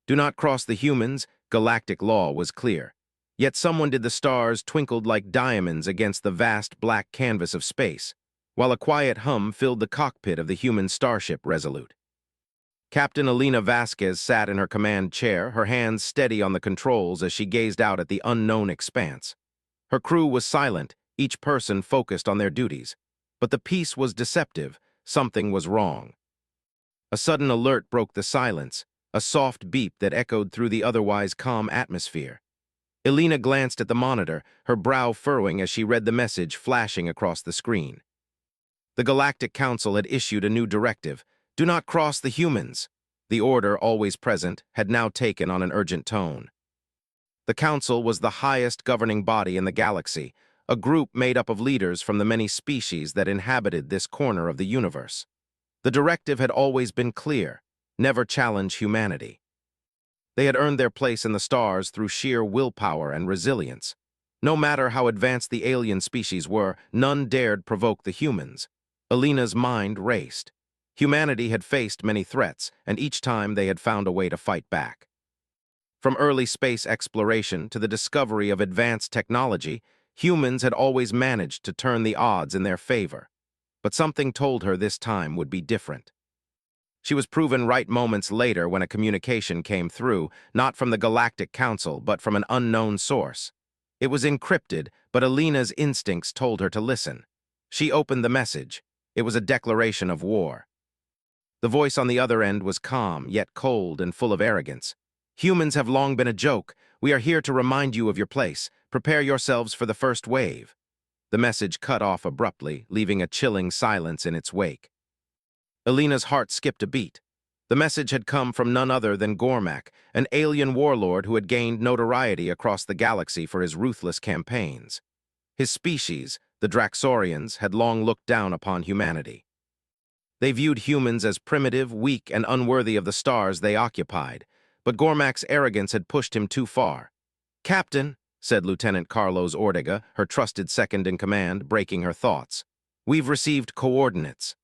Do not cross the humans, galactic law was clear. Yet someone did the stars twinkled like diamonds against the vast black canvas of space, while a quiet hum filled the cockpit of the human starship Resolute. Captain Alina Vasquez sat in her command chair, her hands steady on the controls as she gazed out at the unknown expanse. Her crew was silent, each person focused on their duties. But the peace was deceptive. Something was wrong. A sudden alert broke the silence, a soft beep that echoed through the otherwise calm atmosphere. Elena glanced at the monitor, her brow furrowing as she read the message flashing across the screen. The Galactic Council had issued a new directive: do not cross the humans. The order, always present, had now taken on an urgent tone. The Council was the highest governing body in the galaxy, a group made up of leaders from the many species that inhabited this corner of the universe. The directive had always been clear: never challenge humanity. They had earned their place in the stars through sheer willpower and resilience. No matter how advanced the alien species were, none dared provoke the humans. Elena's mind raced. Humanity had faced many threats, and each time they had found a way to fight back. From early space exploration to the discovery of advanced technology, humans had always managed to turn the odds in their favor. But something told her this time would be different. She was proven right moments later when a communication came through, not from the Galactic Council, but from an unknown source. It was encrypted, but Elena's instincts told her to listen. She opened the message. It was a declaration of war. The voice on the other end was calm, yet cold and full of arrogance. Humans have long been a joke. We are here to remind you of your place. Prepare yourselves for the first wave. The message cut off abruptly, leaving a chilling silence in its wake. Elena's heart skipped a beat. The message had come from none other than Gormak, an alien warlord who had gained notoriety across the galaxy for his ruthless campaigns. His species, the Draxorians, had long looked down upon humanity. They viewed humans as primitive, weak, and unworthy of the stars they occupied, but Gormak's arrogance had pushed him too far. "Captain," said Lieutenant Carlos Ortega, her trusted second-in-command, breaking her thoughts, "we've received coordinates.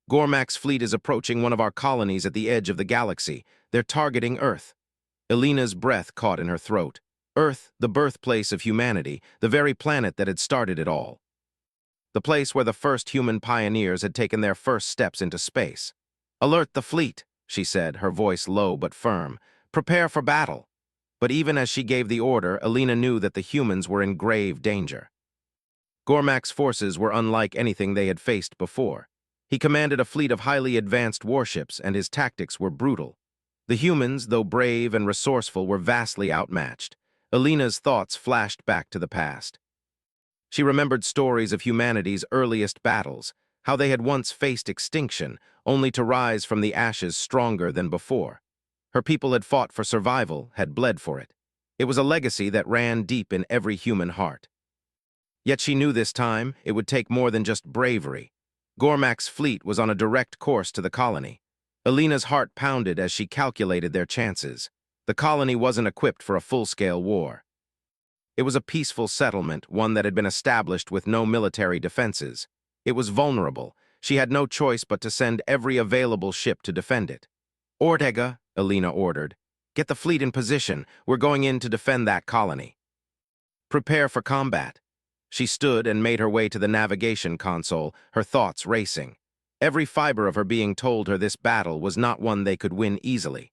Gormak's fleet is approaching one of our colonies at the edge of the galaxy. They're targeting Earth." Elena's breath caught in her throat. Earth, the birthplace of humanity, the very planet that had started it all. The place where the first human pioneers had taken their first steps into space. "Alert the fleet," she said, her voice low but firm. "Prepare for battle." But even as she gave the order, Elena knew that the humans were in grave danger. Gormak's forces were unlike anything they had faced before. He commanded a fleet of highly advanced warships, and his tactics were brutal. The humans, though brave and resourceful, were vastly outmatched. Elena's thoughts flashed back to the past. She remembered stories of humanity's earliest battles, how they had once faced extinction, only to rise from the ashes stronger than before. Her people had fought for survival, had bled for it. It was a legacy that ran deep in every human heart. Yet she knew this time it would take more than just bravery. Gormak's fleet was on a direct course to the colony. Elena's heart pounded as she calculated their chances. The colony wasn't equipped for a full-scale war. It was a peaceful settlement, one that had been established with no military defenses. It was vulnerable. She had no choice but to send every available ship to defend it. "Ortega," Elena ordered, "get the fleet in position. We're going in to defend that colony." "Prepare for combat." She stood and made her way to the navigation console, her thoughts racing. Every fiber of her being told her this battle was not one they could win easily.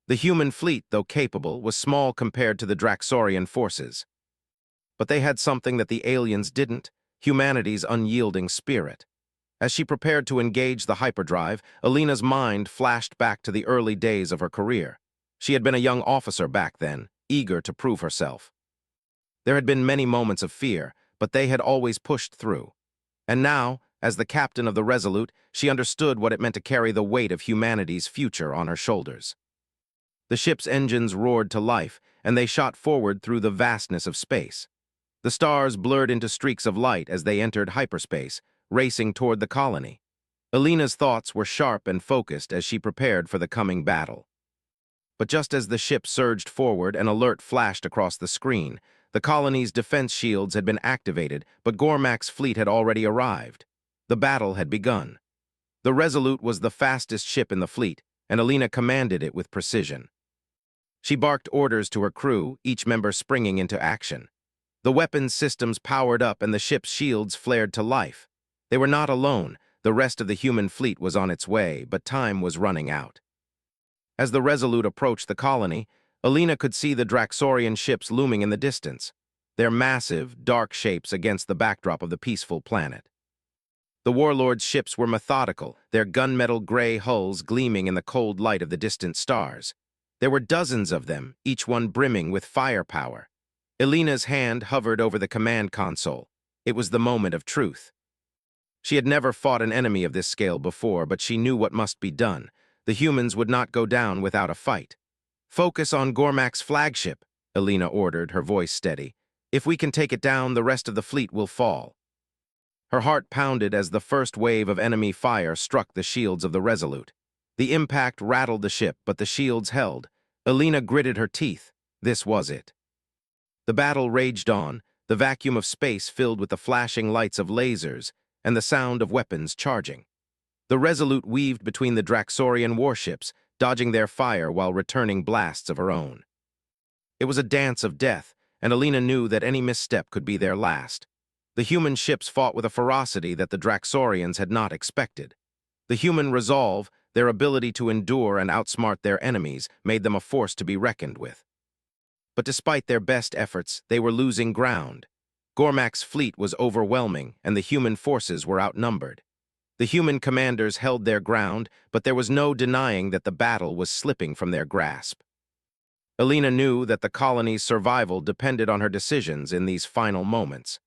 The human fleet, though capable, was small compared to the Draxorian forces. But they had something that the aliens didn't: humanity's unyielding spirit. As she prepared to engage the hyperdrive, Elena's mind flashed back to the early days of her career. She had been a young officer back then, eager to prove herself. There had been many moments of fear, but they had always pushed through. And now, as the captain of the Resolute, she understood what it meant to carry the weight of humanity's future on her shoulders. The ship's engines roared to life, and they shot forward through the vastness of space. The stars blurred into streaks of light as they entered hyperspace, racing toward the colony. Elena's thoughts were sharp and focused as she prepared for the coming battle. But just as the ship surged forward, an alert flashed across the screen. The colony's defense shields had been activated, but Gormak's fleet had already arrived. The battle had begun. The Resolute was the fastest ship in the fleet, and Elena commanded it with precision. She barked orders to her crew, each member springing into action. The weapons systems powered up and the ship's shields flared to life. They were not alone. The rest of the human fleet was on its way, but time was running out. As the Resolute approached the colony, Alina could see the Draxorian ships looming in the distance, their massive, dark shapes against the backdrop of the peaceful planet. The warlords' ships were methodical, their gunmetal gray hulls gleaming in the cold light of the distant stars. There were dozens of them, each one brimming with firepower. Alina's hand hovered over the command console. It was the moment of truth. She had never fought an enemy of this scale before, but she knew what must be done. The humans would not go down without a fight. "Focus on Gormak's flagship," Alina ordered, her voice steady. "If we can take it down, the rest of the fleet will fall." Her heart pounded as the first wave of enemy fire struck the shields of the Resolute. The impact rattled the ship, but the shields held. Alina gritted her teeth. This was it. The battle raged on, the vacuum of space filled with the flashing lights of lasers and the sound of weapons charging. The Resolute weaved between the Draxorian warships, dodging their fire while returning blasts of her own. It was a dance of death, and Alina knew that any misstep could be their last. The human ships fought with a ferocity that the Draxorians had not expected. The human resolve, their ability to endure and outsmart their enemies, made them a force to be reckoned with. But despite their best efforts, they were losing ground. Gormak's fleet was overwhelming, and the human forces were outnumbered. The human commanders held their ground, but there was no denying that the battle was slipping from their grasp. Alina knew that the colony's survival depended on her decisions in these final moments.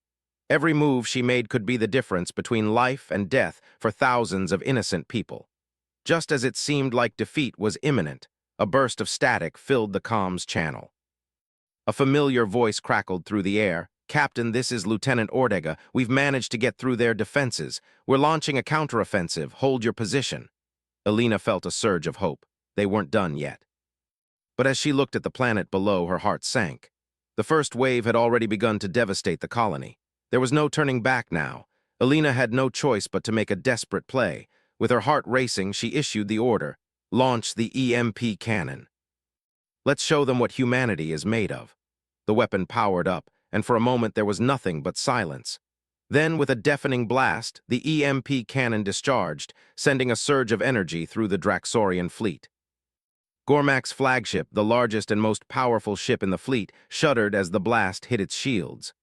Every move she made could be the difference between life and death for thousands of innocent people. Just as it seemed like defeat was imminent, a burst of static filled the comms channel. A familiar voice crackled through the air. "Captain, this is Lieutenant Ortega. We've managed to get through their defenses. We're launching a counteroffensive. Hold your position." Alina felt a surge of hope. They weren't done yet. But as she looked at the planet below, her heart sank. The first wave had already begun to devastate the colony. There was no turning back now. Alina had no choice but to make a desperate play. With her heart racing, she issued the order: "Launch the EMP cannon. Let's show them what humanity is made of." The weapon powered up, and for a moment there was nothing but silence. Then, with a deafening blast, the EMP cannon discharged, sending a surge of energy through the Draxorian fleet. Gormak's flagship, the largest and most powerful ship in the fleet, shuddered as the blast hit its shields.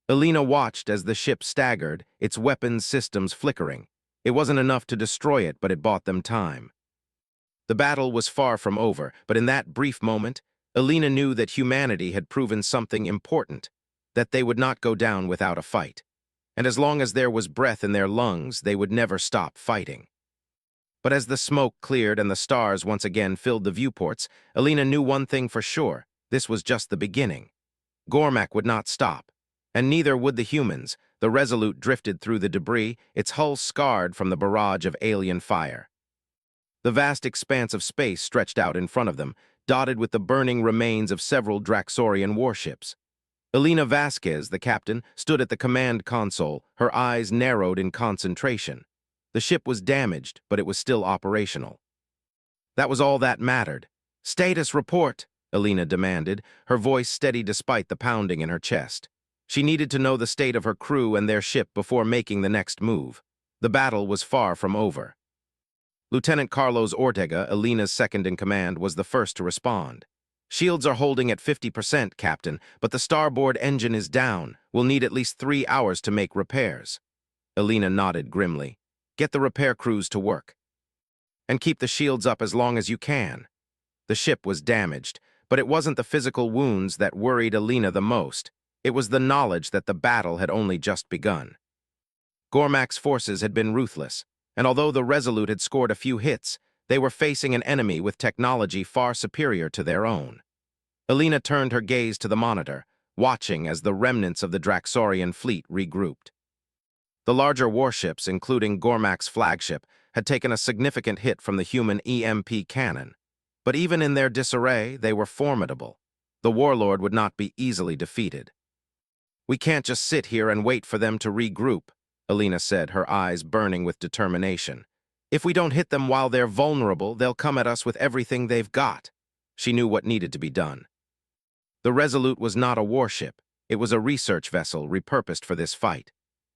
Alina watched as the ship staggered, its weapons systems flickering. It wasn't enough to destroy it, but it bought them time. The battle was far from over, but in that brief moment, Alina knew that humanity had proven something important, that they would not go down without a fight. And as long as there was breath in their lungs, they would never stop fighting. But as the smoke cleared and the stars once again filled the viewports, Alina knew one thing for sure: this was just the beginning. Gormak would not stop, and neither would the humans. The Resolute drifted through the debris, its hull scarred from the barrage of alien fire. The vast expanse of space stretched out in front of them, dotted with the burning remains of several Draxorian warships. Alina Vasquez, the captain, stood at the command console, her eyes narrowed in concentration. The ship was damaged, but it was still operational. That was all that mattered. "Status report," Alina demanded, her voice steady despite the pounding in her chest. She needed to know the state of her crew and their ship before making the next move. The battle was far from over. Lieutenant Carlos Ortega, Alina's second-in-command, was the first to respond. "Shields are holding at 50%, Captain, but the starboard engine is down. We'll need at least 3 hours to make repairs." Alina nodded grimly. "Get the repair crews to work. And keep the shields up as long as you can." The ship was damaged, but it wasn't the physical wounds that worried Alina the most. It was the knowledge that the battle had only just begun. Gormak's forces had been ruthless, and although the Resolute had scored a few hits, they were facing an enemy with technology far superior to their own. Alina turned her gaze to the monitor, watching as the remnants of the Draxorian fleet regrouped. The larger warships, including Gormak's flagship, had taken a significant hit from the human EMP cannon. But even in their disarray, they were formidable. The warlord would not be easily defeated. "We can't just sit here and wait for them to regroup," Alina said, her eyes burning with determination. "If we don't hit them while they're vulnerable, they'll come at us with everything they've got." She knew what needed to be done. The Resolute was not a warship. It was a research vessel repurposed for this fight.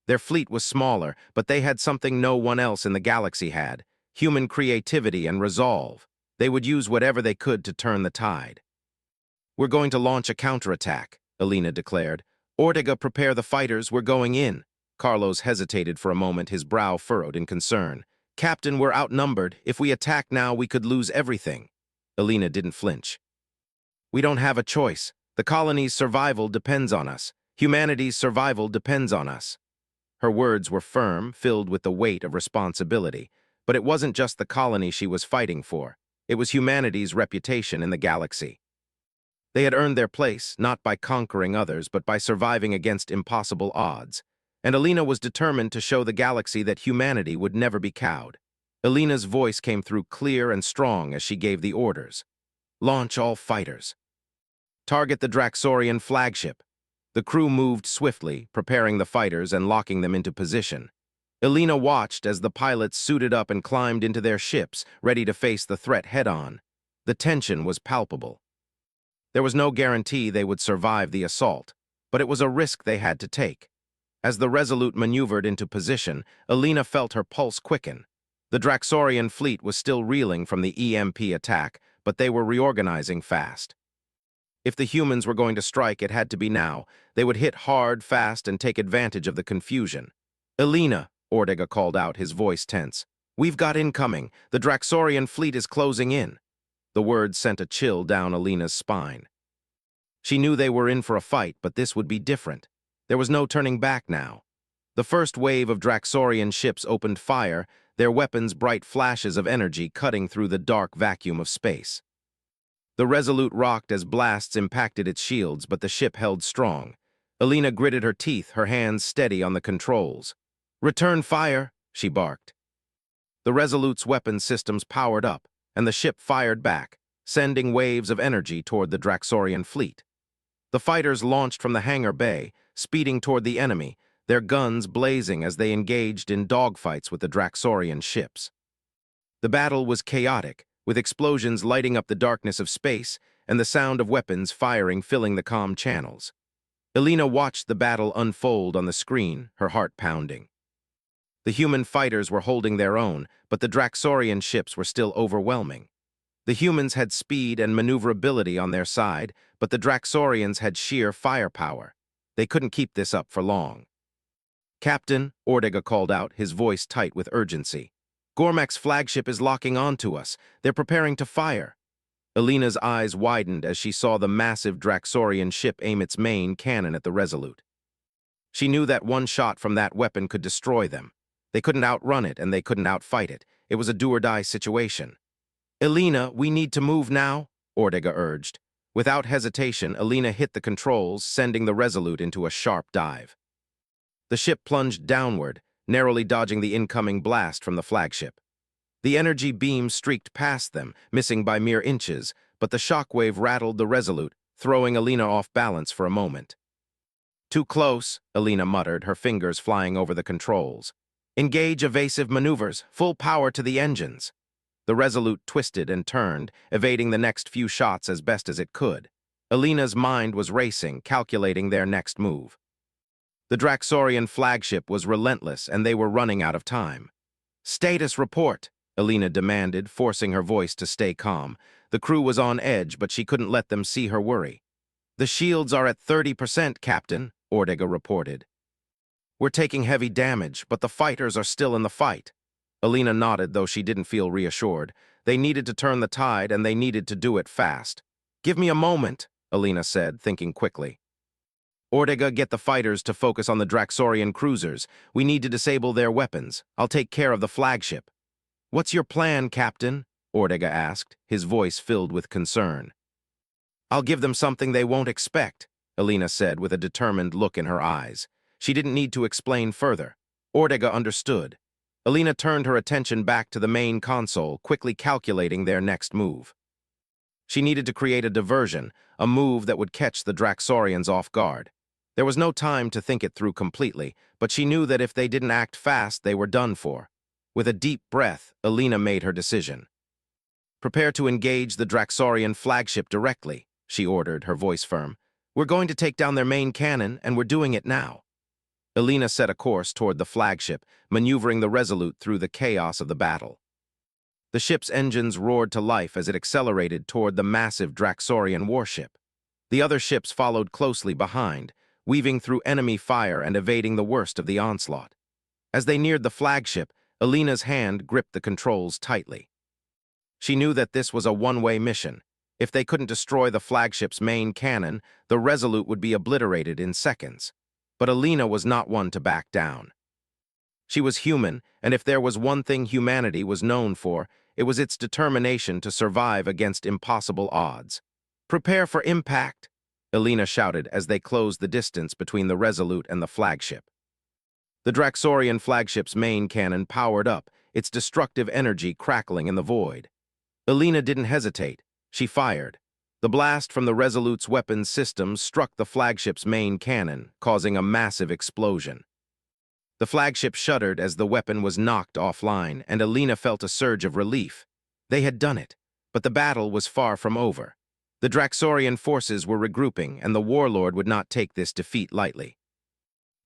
Their fleet was smaller, but they had something no one else in the galaxy had: human creativity and resolve. They would use whatever they could to turn the tide. "We're going to launch a counterattack," Alina declared. "Ortega, prepare the fighters, we're going in." Carlos hesitated for a moment, his brow furrowed in concern. "Captain, we're outnumbered. If we attack now, we could lose everything." Alina didn't flinch. "We don't have a choice. The colony's survival depends on us. Humanity's survival depends on us." Her words were firm, filled with the weight of responsibility. But it wasn't just the colony she was fighting for. It was humanity's reputation in the galaxy. They had earned their place, not by conquering others, but by surviving against impossible odds. And Alina was determined to show the galaxy that humanity would never be cowed. Alina's voice came through clear and strong as she gave the orders. "Launch all fighters. Target the Draxorian flagship." The crew moved swiftly, preparing the fighters and locking them into position. Alina watched as the pilots suited up and climbed into their ships, ready to face the threat head-on. The tension was palpable. There was no guarantee they would survive the assault, but it was a risk they had to take. As the Resolute maneuvered into position, Alina felt her pulse quicken. The Draxorian fleet was still reeling from the EMP attack, but they were reorganizing fast. If the humans were going to strike, it had to be now. They would hit hard, fast, and take advantage of the confusion. "Alina," Ortega called out, his voice tense. "We've got incoming. The Draxorian fleet is closing in." The words sent a chill down Alina's spine. She knew they were in for a fight, but this would be different. There was no turning back now. The first wave of Draxorian ships opened fire, their weapons bright flashes of energy cutting through the dark vacuum of space. The Resolute rocked as blasts impacted its shields, but the ship held strong. Alina gritted her teeth, her hands steady on the controls. "Return fire," she barked. The Resolute's weapon systems powered up, and the ship fired back, sending waves of energy toward the Draxorian fleet. The fighters launched from the hangar bay, speeding toward the enemy, their guns blazing as they engaged in dogfights with the Draxorian ships. The battle was chaotic, with explosions lighting up the darkness of space and the sound of weapons firing filling the comm channels. Alina watched the battle unfold on the screen, her heart pounding. The human fighters were holding their own, but the Draxorian ships were still overwhelming. The humans had speed and maneuverability on their side, but the Draxorians had sheer firepower. They couldn't keep this up for long. "Captain," Ortega called out, his voice tight with urgency. "Gormak's flagship is locking onto us. They're preparing to fire." Alina's eyes widened as she saw the massive Draxorian ship aim its main cannon at the Resolute. She knew that one shot from that weapon could destroy them. They couldn't outrun it, and they couldn't outfight it. It was a do-or-die situation. "Alina, we need to move now," Ortega urged. Without hesitation, Alina hit the controls, sending the Resolute into a sharp dive. The ship plunged downward, narrowly dodging the incoming blast from the flagship. The energy beam streaked past them, missing by mere inches, but the shockwave rattled the Resolute, throwing Alina off balance for a moment. "Too close," Alina muttered, her fingers flying over the controls. "Engage evasive maneuvers, full power to the engines." The Resolute twisted and turned, evading the next few shots as best as it could. Alina's mind was racing, calculating their next move. The Draxorian flagship was relentless, and they were running out of time. "Status report," Alina demanded, forcing her voice to stay calm. The crew was on edge, but she couldn't let them see her worry. "The shields are at 30%, Captain," Ortega reported. "We're taking heavy damage, but the fighters are still in the fight." Alina nodded, though she didn't feel reassured. They needed to turn the tide, and they needed to do it fast. "Give me a moment," Alina said, thinking quickly. "Ortega, get the fighters to focus on the Draxorian cruisers. We need to disable their weapons. I'll take care of the flagship." "What's your plan, Captain?" Ortega asked, his voice filled with concern. "I'll give them something they won't expect," Alina said with a determined look in her eyes. She didn't need to explain further. Ortega understood. Alina turned her attention back to the main console, quickly calculating their next move. She needed to create a diversion, a move that would catch the Draxorians off guard. There was no time to think it through completely, but she knew that if they didn't act fast, they were done for. With a deep breath, Alina made her decision. "Prepare to engage the Draxorian flagship directly," she ordered, her voice firm. "We're going to take down their main cannon, and we're doing it now." Elena set a course toward the flagship, maneuvering the Resolute through the chaos of the battle. The ship's engines roared to life as it accelerated toward the massive Draxorian warship. The other ships followed closely behind, weaving through enemy fire and evading the worst of the onslaught. As they neared the flagship, Elena's hand gripped the controls tightly. She knew that this was a one-way mission. If they couldn't destroy the flagship's main cannon, the Resolute would be obliterated in seconds. But Elena was not one to back down. She was human, and if there was one thing humanity was known for, it was its determination to survive against impossible odds. "Prepare for impact," Elena shouted as they closed the distance between the Resolute and the flagship. The Draxorian flagship's main cannon powered up, its destructive energy crackling in the void. Elena didn't hesitate. She fired. The blast from the Resolute's weapons systems struck the flagship's main cannon, causing a massive explosion. The flagship shuddered as the weapon was knocked offline, and Elena felt a surge of relief. They had done it, but the battle was far from over. The Draxorian forces were regrouping, and the warlord would not take this defeat lightly.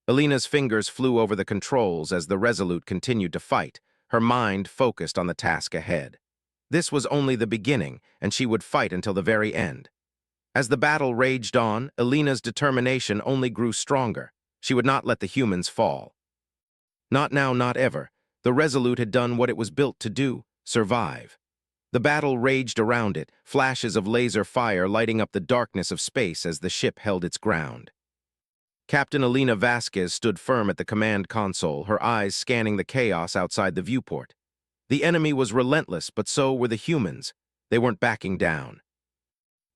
Elena's fingers flew over the controls as the Resolute continued to fight, her mind focused on the task ahead. This was only the beginning, and she would fight until the very end. As the battle raged on, Elena's determination only grew stronger. She would not let the humans fall. Not now, not ever. The Resolute had done what it was built to do: survive. The battle raged around it, flashes of laser fire lighting up the darkness of space as the ship held its ground. Captain Elena Vasquez stood firm at the command console, her eyes scanning the chaos outside the viewport. The enemy was relentless, but so were the humans. They weren't backing down.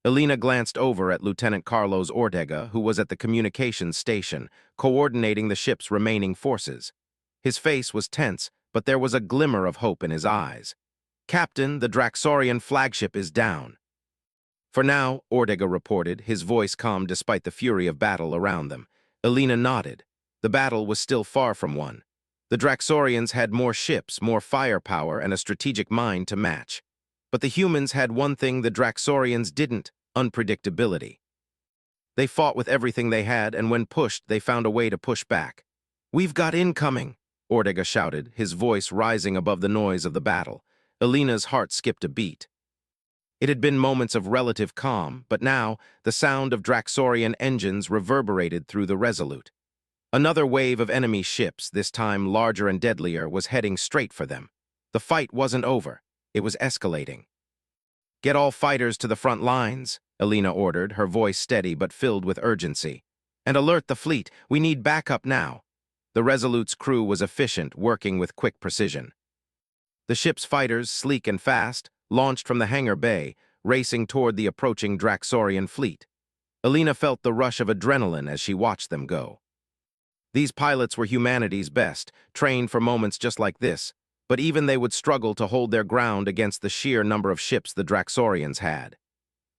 Elena glanced over at Lieutenant Carlos Ortega, who was at the communications station, coordinating the ship's remaining forces. His face was tense, but there was a glimmer of hope in his eyes. "Captain, the Draxorian flagship is down." "For now," Ortega reported, his voice calm despite the fury of battle around them. Elena nodded. The battle was still far from won. The Draxorians had more ships, more firepower, and a strategic mind to match. But the humans had one thing the Draxorians didn't: unpredictability. They fought with everything they had, and when pushed, they found a way to push back. "We've got incoming," Ortega shouted, his voice rising above the noise of the battle. Elena's heart skipped a beat. It had been moments of relative calm, but now the sound of Draxorian engines reverberated through the Resolute. Another wave of enemy ships, this time larger and deadlier, was heading straight for them. The fight wasn't over. It was escalating. "Get all fighters to the front lines," Elena ordered, her voice steady but filled with urgency. "And alert the fleet. We need backup now." The Resolute's crew was efficient, working with quick precision. The ship's fighters, sleek and fast, launched from the hangar bay, racing toward the approaching Draxorian fleet. Elena felt the rush of adrenaline as she watched them go. These pilots were humanity's best, trained for moments just like this, but even they would struggle to hold their ground against the sheer number of ships the Draxorians had.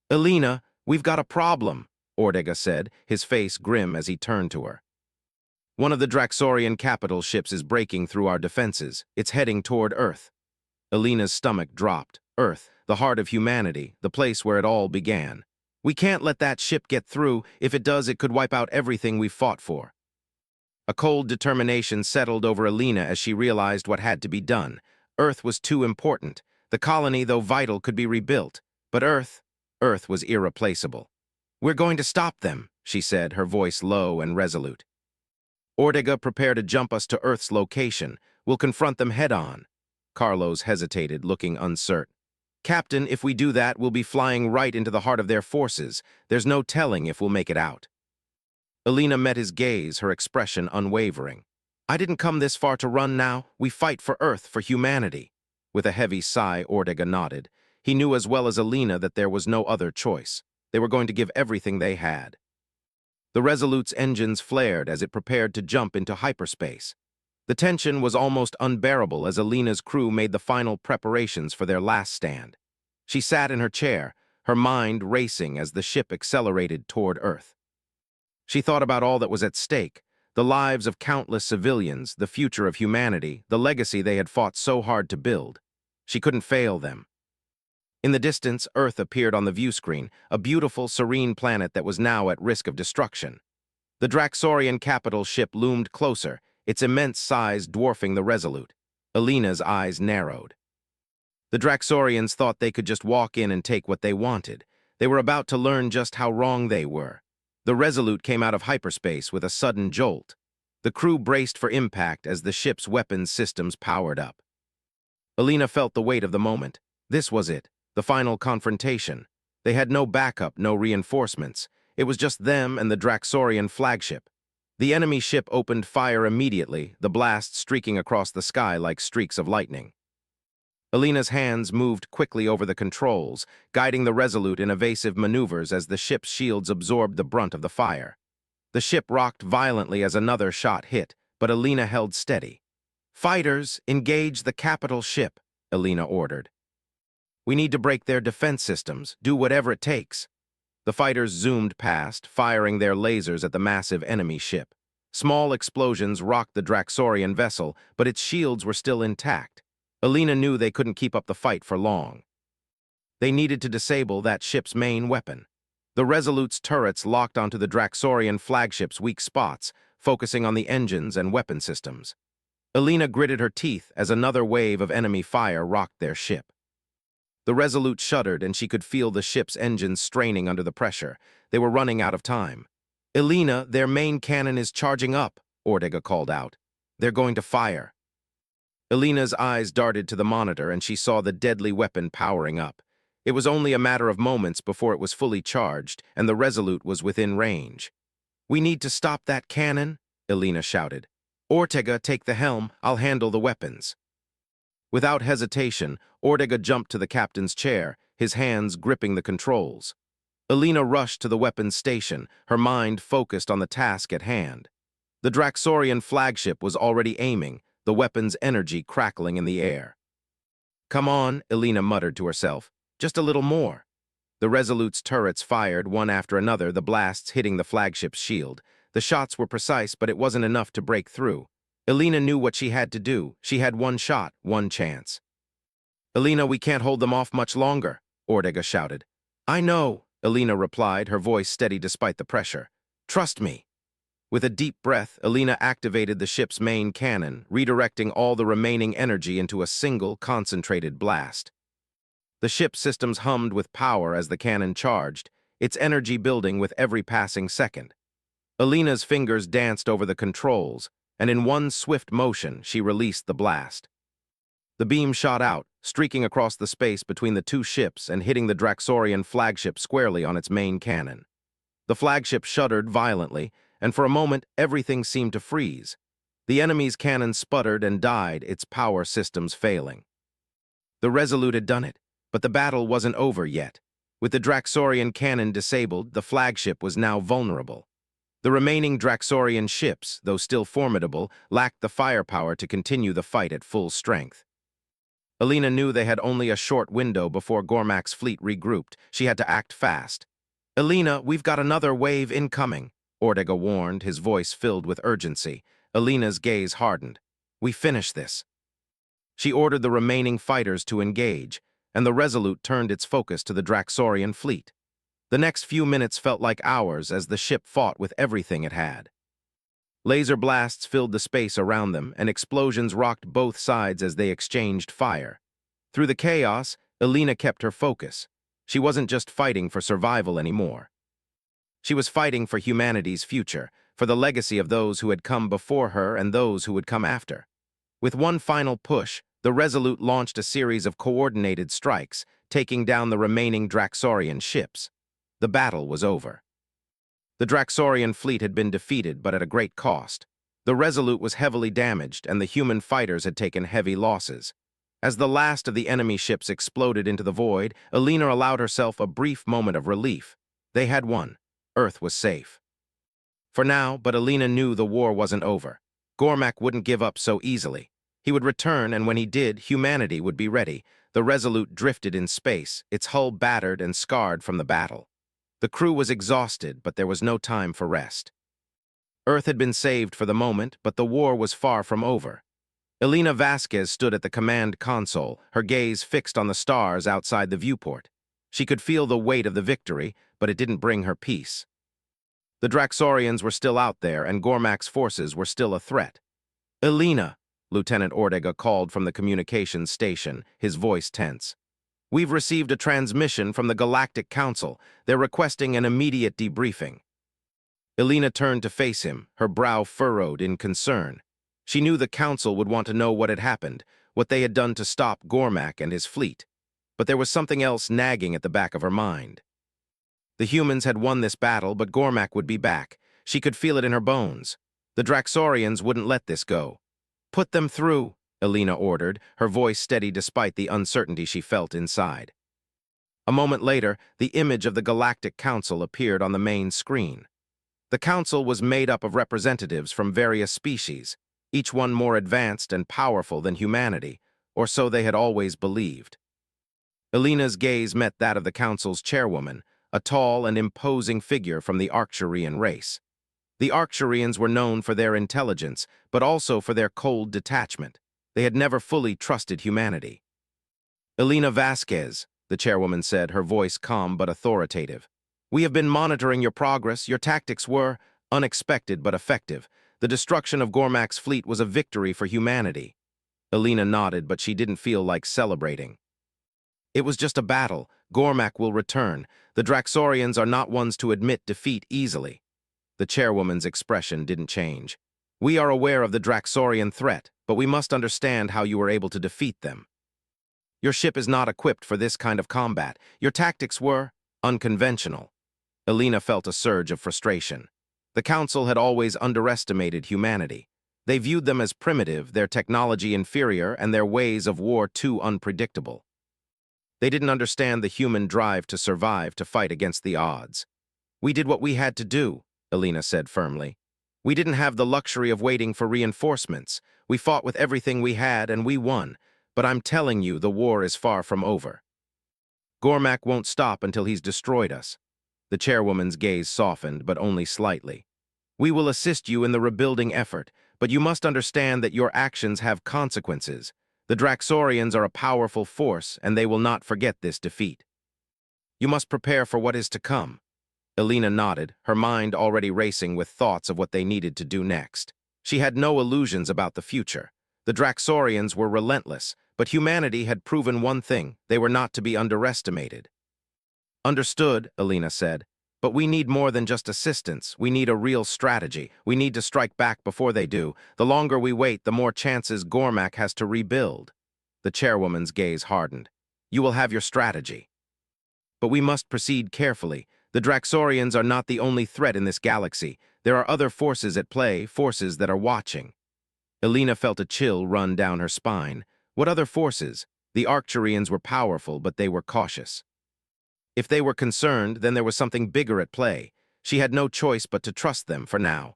"Elena, we've got a problem," Ortega said, his face grim as he turned to her. "One of the Draxorian capital ships is breaking through our defenses. It's heading toward Earth." Elena's stomach dropped. Earth, the heart of humanity, the place where it all began. "We can't let that ship get through. If it does, it could wipe out everything we've fought for." A cold determination settled over Elena as she realized what had to be done. Earth was too important. The colony, though vital, could be rebuilt. But Earth was irreplaceable. "We're going to stop them," she said, her voice low and resolute. "Ortega, prepare to jump us to Earth's location. We'll confront them head-on." Carlos hesitated, looking uncertain. "Captain, if we do that, we'll be flying right into the heart of their forces. There's no telling if we'll make it out." Elena met his gaze, her expression unwavering. "I didn't come this far to run now. We fight for Earth, for humanity." With a heavy sigh, Ortega nodded. He knew as well as Elena that there was no other choice. They were going to give everything they had. The Resolute's engines flared as it prepared to jump into hyperspace. The tension was almost unbearable as Elena's crew made the final preparations for their last stand. She sat in her chair, her mind racing as the ship accelerated toward Earth. She thought about all that was at stake: the lives of countless civilians, the future of humanity, the legacy they had fought so hard to build. She couldn't fail them. In the distance, Earth appeared on the view screen, a beautiful, serene planet that was now at risk of destruction. The Draxorian capital ship loomed closer, its immense size dwarfing the Resolute. Alina's eyes narrowed. The Draxorians thought they could just walk in and take what they wanted. They were about to learn just how wrong they were. The Resolute came out of hyperspace with a sudden jolt. The crew braced for impact as the ship's weapons systems powered up. Alina felt the weight of the moment. This was it, the final confrontation. They had no backup, no reinforcements. It was just them and the Draxorian flagship. The enemy ship opened fire immediately, the blasts streaking across the sky like streaks of lightning. Alina's hands moved quickly over the controls, guiding the Resolute in evasive maneuvers as the ship's shields absorbed the brunt of the fire. The ship rocked violently as another shot hit, but Alina held steady. "Fighters, engage the capital ship," Alina ordered. "We need to break their defense systems, do whatever it takes." The fighters zoomed past, firing their lasers at the massive enemy ship. Small explosions rocked the Draxorian vessel, but its shields were still intact. Alina knew they couldn't keep up the fight for long. They needed to disable that ship's main weapon. The Resolute's turrets locked onto the Draxorian flagship's weak spots, focusing on the engines and weapon systems. Alina gritted her teeth as another wave of enemy fire rocked their ship. The Resolute shuddered and she could feel the ship's engines straining under the pressure. They were running out of time. "Alina, their main cannon is charging up," Ortega called out. "They're going to fire." Alina's eyes darted to the monitor and she saw the deadly weapon powering up. It was only a matter of moments before it was fully charged and the Resolute was within range. "We need to stop that cannon," Alina shouted. "Ortega, take the helm. I'll handle the weapons." Without hesitation, Ortega jumped to the captain's chair, his hands gripping the controls. Alina rushed to the weapons station, her mind focused on the task at hand. The Draxorian flagship was already aiming, the weapon's energy crackling in the air. "Come on," Alina muttered to herself. "Just a little more." The Resolute's turrets fired one after another, the blasts hitting the flagship's shield. The shots were precise, but it wasn't enough to break through. Alina knew what she had to do. She had one shot, one chance. "Alina, we can't hold them off much longer," Ortega shouted. "I know," Alina replied, her voice steady despite the pressure. "Trust me." With a deep breath, Alina activated the ship's main cannon, redirecting all the remaining energy into a single, concentrated blast. The ship's systems hummed with power as the cannon charged, its energy building with every passing second. Alina's fingers danced over the controls, and in one swift motion, she released the blast. The beam shot out, streaking across the space between the two ships and hitting the Draxorian flagship squarely on its main cannon. The flagship shuddered violently, and for a moment everything seemed to freeze. The enemy's cannon sputtered and died, its power systems failing. The Resolute had done it, but the battle wasn't over yet. With the Draxorian cannon disabled, the flagship was now vulnerable. The remaining Draxorian ships, though still formidable, lacked the firepower to continue the fight at full strength. Alina knew they had only a short window before Gormak's fleet regrouped. She had to act fast. "Alina, we've got another wave incoming," Ortega warned, his voice filled with urgency. Alina's gaze hardened. "We finish this." She ordered the remaining fighters to engage, and the Resolute turned its focus to the Draxorian fleet. The next few minutes felt like hours as the ship fought with everything it had. Laser blasts filled the space around them, and explosions rocked both sides as they exchanged fire. Through the chaos, Alina kept her focus. She wasn't just fighting for survival anymore. She was fighting for humanity's future, for the legacy of those who had come before her and those who would come after. With one final push, the Resolute launched a series of coordinated strikes, taking down the remaining Draxorian ships. The battle was over. The Draxorian fleet had been defeated, but at a great cost. The Resolute was heavily damaged, and the human fighters had taken heavy losses. As the last of the enemy ships exploded into the void, Alina allowed herself a brief moment of relief. They had won. Earth was safe. For now, but Alina knew the war wasn't over. Gormak wouldn't give up so easily. He would return, and when he did, humanity would be ready. The Resolute drifted in space, its hull battered and scarred from the battle. The crew was exhausted, but there was no time for rest. Earth had been saved for the moment, but the war was far from over. Elena Vasquez stood at the command console, her gaze fixed on the stars outside the viewport. She could feel the weight of the victory, but it didn't bring her peace. The Draxorians were still out there, and Gormak's forces were still a threat. "Elena," Lieutenant Ortega called from the communications station, his voice tense. "We've received a transmission from the Galactic Council. They're requesting an immediate debriefing." Elena turned to face him, her brow furrowed in concern. She knew the Council would want to know what had happened, what they had done to stop Gormak and his fleet. But there was something else nagging at the back of her mind. The humans had won this battle, but Gormak would be back. She could feel it in her bones. The Draxorians wouldn't let this go. "Put them through," Elena ordered, her voice steady despite the uncertainty she felt inside. A moment later, the image of the Galactic Council appeared on the main screen. The Council was made up of representatives from various species, each one more advanced and powerful than humanity, or so they had always believed. Elena's gaze met that of the Council's chairwoman, a tall and imposing figure from the Arcturian race. The Arcturians were known for their intelligence, but also for their cold detachment. They had never fully trusted humanity. "Elena Vasquez," the chairwoman said, her voice calm but authoritative. "We have been monitoring your progress. Your tactics were unexpected but effective. The destruction of Gormak's fleet was a victory for humanity." Elena nodded, but she didn't feel like celebrating. "It was just a battle. Gormak will return. The Draxorians are not ones to admit defeat easily." The chairwoman's expression didn't change. "We are aware of the Draxorian threat, but we must understand how you were able to defeat them. Your ship is not equipped for this kind of combat. Your tactics were unconventional." Elena felt a surge of frustration. The Council had always underestimated humanity. They viewed them as primitive, their technology inferior, and their ways of war too unpredictable. They didn't understand the human drive to survive, to fight against the odds. "We did what we had to do," Elena said firmly. "We didn't have the luxury of waiting for reinforcements. We fought with everything we had, and we won. But I'm telling you, the war is far from over. Gormak won't stop until he's destroyed us." The chairwoman's gaze softened, but only slightly. "We will assist you in the rebuilding effort, but you must understand that your actions have consequences. The Draxorians are a powerful force, and they will not forget this defeat. You must prepare for what is to come." Elena nodded, her mind already racing with thoughts of what they needed to do next. She had no illusions about the future. The Draxorians were relentless, but humanity had proven one thing: they were not to be underestimated. "Understood," Elena said, "but we need more than just assistance. We need a real strategy. We need to strike back before they do. The longer we wait, the more chances Gormak has to rebuild." The chairwoman's gaze hardened. "You will have your strategy. But we must proceed carefully. The Draxorians are not the only threat in this galaxy. There are other forces at play, forces that are watching." Elena felt a chill run down her spine. What other forces? The Arcturians were powerful, but they were cautious. If they were concerned, then there was something bigger at play. She had no choice but to trust them for now.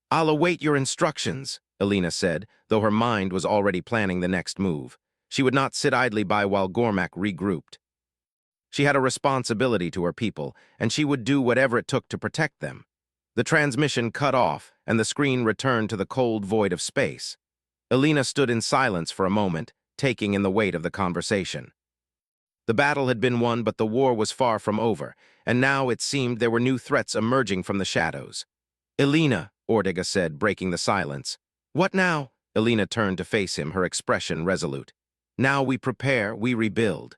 "I'll await your instructions," Elena said, though her mind was already planning the next move. She would not sit idly by while Gormak regrouped. She had a responsibility to her people, and she would do whatever it took to protect them. The transmission cut off, and the screen returned to the cold void of space. Elena stood in silence for a moment, taking in the weight of the conversation. The battle had been won, but the war was far from over, and now it seemed there were new threats emerging from the shadows. "Elena," Ortega said, breaking the silence. "What now?" Elena turned to face him, her expression resolute. "Now we prepare, we rebuild.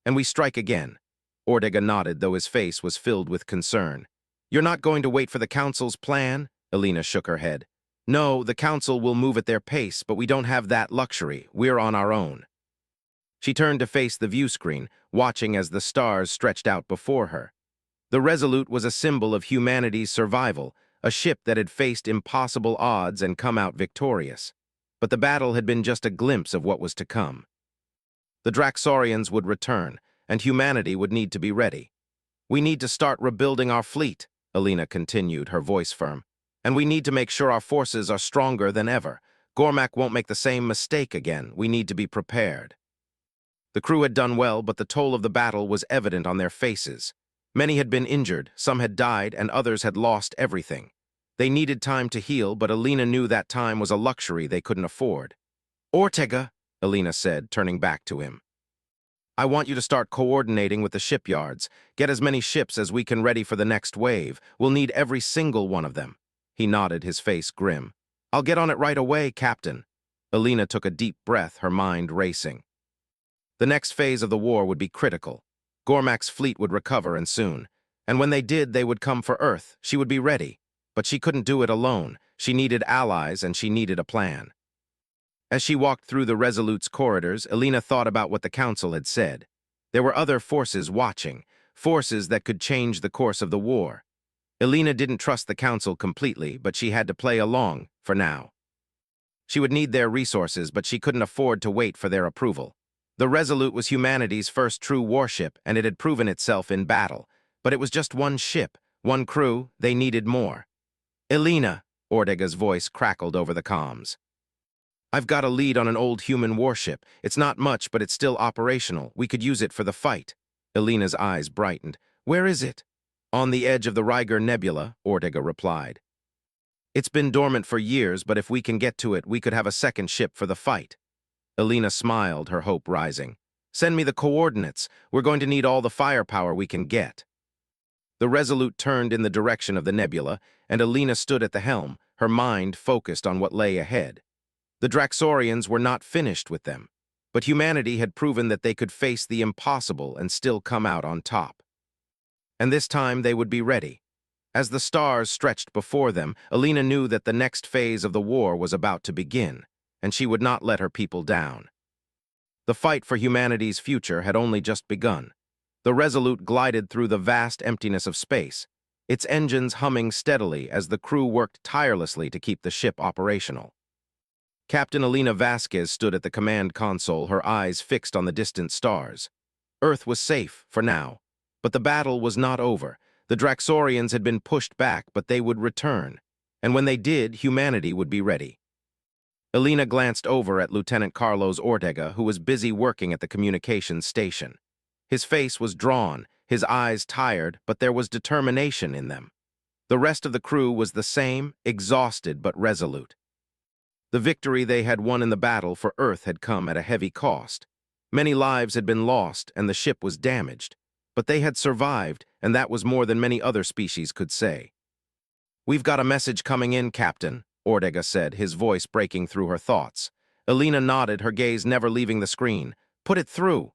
And we strike again." Ortega nodded, though his face was filled with concern. "You're not going to wait for the Council's plan?" Elena shook her head. "No, the Council will move at their pace, but we don't have that luxury. We're on our own." She turned to face the view screen, watching as the stars stretched out before her. The Resolute was a symbol of humanity's survival, a ship that had faced impossible odds and come out victorious. But the battle had been just a glimpse of what was to come. The Draxorians would return, and humanity would need to be ready. "We need to start rebuilding our fleet," Elena continued, her voice firm. "And we need to make sure our forces are stronger than ever. Gormak won't make the same mistake again. We need to be prepared." The crew had done well, but the toll of the battle was evident on their faces. Many had been injured, some had died, and others had lost everything. They needed time to heal, but Elena knew that time was a luxury they couldn't afford. Ortega, Elena said, turning back to him. I want you to start coordinating with the shipyards. Get as many ships as we can ready for the next wave. We'll need every single one of them. He nodded, his face grim. I'll get on it right away, Captain. Elena took a deep breath, her mind racing. The next phase of the war would be critical. Gormak's fleet would recover, and soon. And when they did, they would come for Earth. She would be ready. But she couldn't do it alone. She needed allies, and she needed a plan. As she walked through the Resolute's corridors, Elena thought about what the Council had said. There were other forces watching, forces that could change the course of the war. Elena didn't trust the Council completely, but she had to play along, for now. She would need their resources, but she couldn't afford to wait for their approval. The Resolute was humanity's first true warship, and it had proven itself in battle. But it was just one ship, one crew. They needed more. Elena, Ortega's voice crackled over the comms. I've got a lead on an old human warship. It's not much, but it's still operational. We could use it for the fight. Elena's eyes brightened. Where is it? On the edge of the Ryger Nebula, Ortega replied. It's been dormant for years, but if we can get to it, we could have a second ship for the fight. Elena smiled, her hope rising. Send me the coordinates. We're going to need all the firepower we can get. The Resolute turned in the direction of the nebula, and Elena stood at the helm, her mind focused on what lay ahead. The Draxorians were not finished with them, but humanity had proven that they could face the impossible and still come out on top. And this time they would be ready. As the stars stretched before them, Elena knew that the next phase of the war was about to begin, and she would not let her people down. The fight for humanity's future had only just begun. The Resolute glided through the vast emptiness of space, its engines humming steadily as the crew worked tirelessly to keep the ship operational. Captain Elena Vasquez stood at the command console, her eyes fixed on the distant stars. Earth was safe, for now. But the battle was not over. The Draxorians had been pushed back, but they would return. And when they did, humanity would be ready. Elena glanced over at Lieutenant Carlos Ortega, who was busy working at the communications station. His face was drawn, his eyes tired, but there was determination in them. The rest of the crew was the same, exhausted but resolute. The victory they had won in the battle for Earth had come at a heavy cost. Many lives had been lost and the ship was damaged, but they had survived, and that was more than many other species could say. We've got a message coming in, Captain, Ortega said, his voice breaking through her thoughts. Elena nodded, her gaze never leaving the screen. Put it through.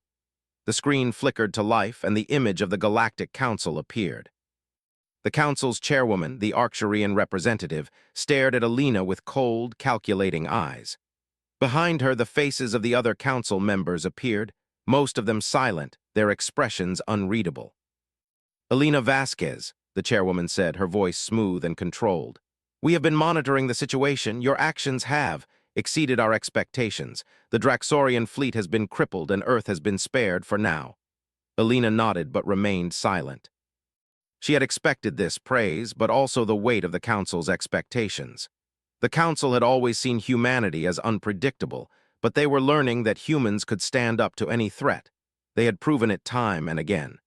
The screen flickered to life and the image of the Galactic Council appeared. The Council's chairwoman, the Arcturian representative, stared at Elena with cold, calculating eyes. Behind her, the faces of the other Council members appeared, most of them silent, their expressions unreadable. Elena Vasquez, the chairwoman said, her voice smooth and controlled. We have been monitoring the situation. Your actions have exceeded our expectations. The Draxorian fleet has been crippled and Earth has been spared for now. Elena nodded but remained silent. She had expected this praise, but also the weight of the Council's expectations. The Council had always seen humanity as unpredictable, but they were learning that humans could stand up to any threat. They had proven it time and again.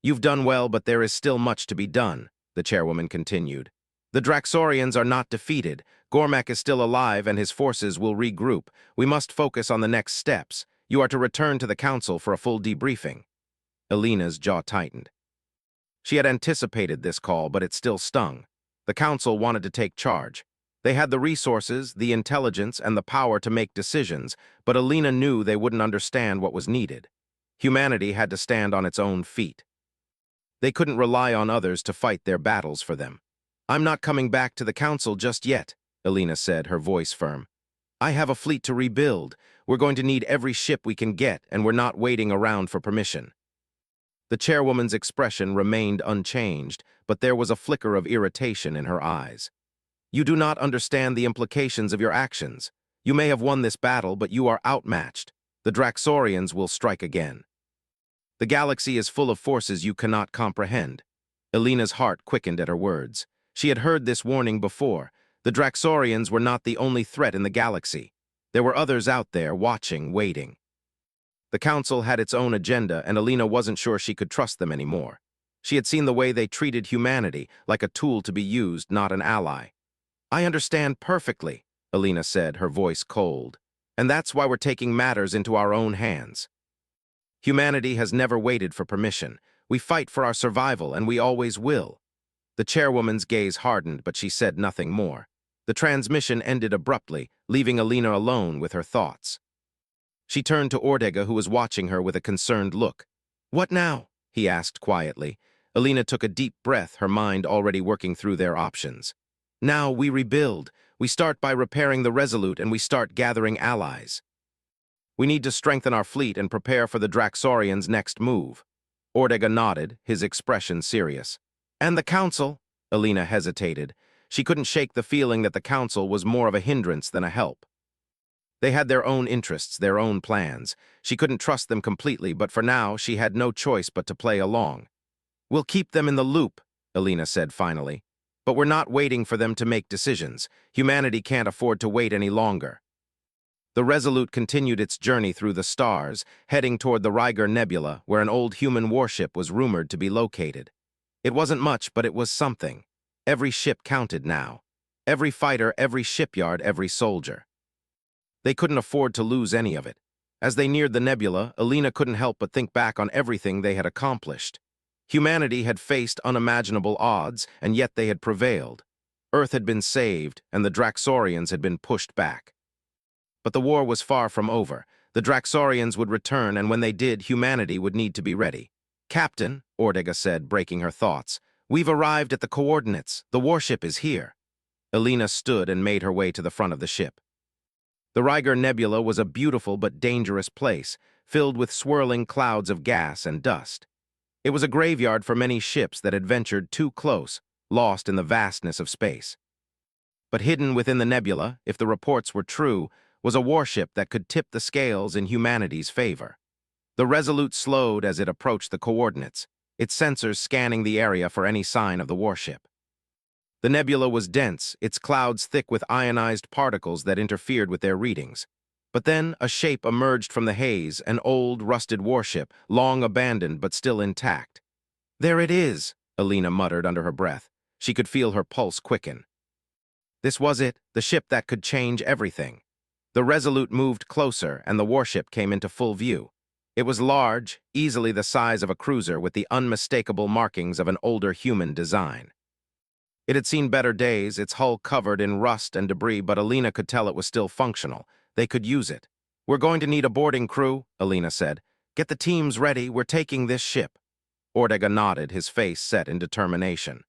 You've done well, but there is still much to be done, the chairwoman continued. The Draxorians are not defeated. Gormak is still alive and his forces will regroup. We must focus on the next steps. You are to return to the Council for a full debriefing. Elena's jaw tightened. She had anticipated this call, but it still stung. The Council wanted to take charge. They had the resources, the intelligence, and the power to make decisions, but Elena knew they wouldn't understand what was needed. Humanity had to stand on its own feet. They couldn't rely on others to fight their battles for them. I'm not coming back to the Council just yet, Elena said, her voice firm. I have a fleet to rebuild. We're going to need every ship we can get, and we're not waiting around for permission. The chairwoman's expression remained unchanged, but there was a flicker of irritation in her eyes. You do not understand the implications of your actions. You may have won this battle, but you are outmatched. The Draxorians will strike again. The galaxy is full of forces you cannot comprehend. Elena's heart quickened at her words. She had heard this warning before. The Draxorians were not the only threat in the galaxy. There were others out there, watching, waiting. The Council had its own agenda, and Elena wasn't sure she could trust them anymore. She had seen the way they treated humanity, like a tool to be used, not an ally. I understand perfectly, Elena said, her voice cold. And that's why we're taking matters into our own hands. Humanity has never waited for permission. We fight for our survival, and we always will. The chairwoman's gaze hardened, but she said nothing more. The transmission ended abruptly, leaving Alina alone with her thoughts. She turned to Ortega, who was watching her with a concerned look. "What now?" he asked quietly. Alina took a deep breath, her mind already working through their options. "Now we rebuild. We start by repairing the Resolute, and we start gathering allies. We need to strengthen our fleet and prepare for the Draxorians' next move." Ortega nodded, his expression serious. "And the Council?" Alina hesitated. She couldn't shake the feeling that the Council was more of a hindrance than a help. They had their own interests, their own plans. She couldn't trust them completely, but for now she had no choice but to play along. "We'll keep them in the loop," Alina said finally. "But we're not waiting for them to make decisions. Humanity can't afford to wait any longer." The Resolute continued its journey through the stars, heading toward the Ryger Nebula, where an old human warship was rumored to be located. It wasn't much, but it was something. Every ship counted now. Every fighter, every shipyard, every soldier. They couldn't afford to lose any of it. As they neared the nebula, Alina couldn't help but think back on everything they had accomplished. Humanity had faced unimaginable odds, and yet they had prevailed. Earth had been saved, and the Draxorians had been pushed back. But the war was far from over. The Draxorians would return, and when they did, humanity would need to be ready. "Captain," Ortega said, breaking her thoughts, "we've arrived at the coordinates. The warship is here." Alina stood and made her way to the front of the ship. The Ryger Nebula was a beautiful but dangerous place, filled with swirling clouds of gas and dust. It was a graveyard for many ships that had ventured too close, lost in the vastness of space. But hidden within the nebula, if the reports were true, was a warship that could tip the scales in humanity's favor. The Resolute slowed as it approached the coordinates, its sensors scanning the area for any sign of the warship. The nebula was dense, its clouds thick with ionized particles that interfered with their readings. But then a shape emerged from the haze, an old, rusted warship, long abandoned but still intact. "There it is," Alina muttered under her breath. She could feel her pulse quicken. This was it, the ship that could change everything. The Resolute moved closer, and the warship came into full view. It was large, easily the size of a cruiser, with the unmistakable markings of an older human design. It had seen better days, its hull covered in rust and debris, but Alina could tell it was still functional. They could use it. "We're going to need a boarding crew," Alina said. "Get the teams ready, we're taking this ship." Ortega nodded, his face set in determination.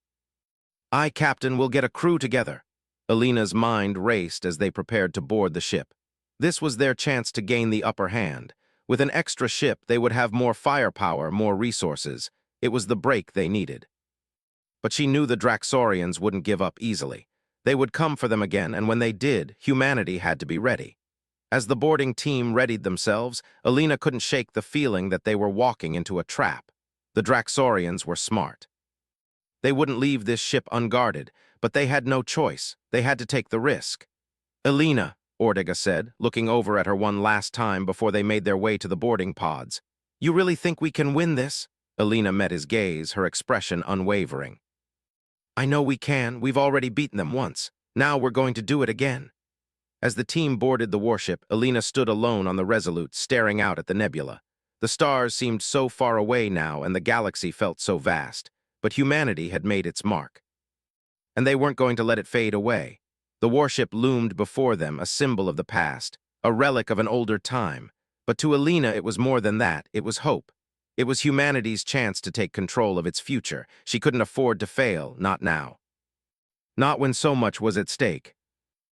"Aye, Captain, we'll get a crew together." Alina's mind raced as they prepared to board the ship. This was their chance to gain the upper hand. With an extra ship, they would have more firepower, more resources. It was the break they needed. But she knew the Draxorians wouldn't give up easily. They would come for them again, and when they did, humanity had to be ready. As the boarding team readied themselves, Alina couldn't shake the feeling that they were walking into a trap. The Draxorians were smart. They wouldn't leave this ship unguarded, but they had no choice. They had to take the risk. "Alina," Ortega said, looking over at her one last time before they made their way to the boarding pods. "You really think we can win this?" Alina met his gaze, her expression unwavering. "I know we can. We've already beaten them once. Now we're going to do it again." As the team boarded the warship, Alina stood alone on the Resolute, staring out at the nebula. The stars seemed so far away now, and the galaxy felt so vast. But humanity had made its mark. And they weren't going to let it fade away. The warship loomed before them, a symbol of the past, a relic of an older time. But to Alina, it was more than that. It was hope. It was humanity's chance to take control of its future. She couldn't afford to fail, not now. Not when so much was at stake.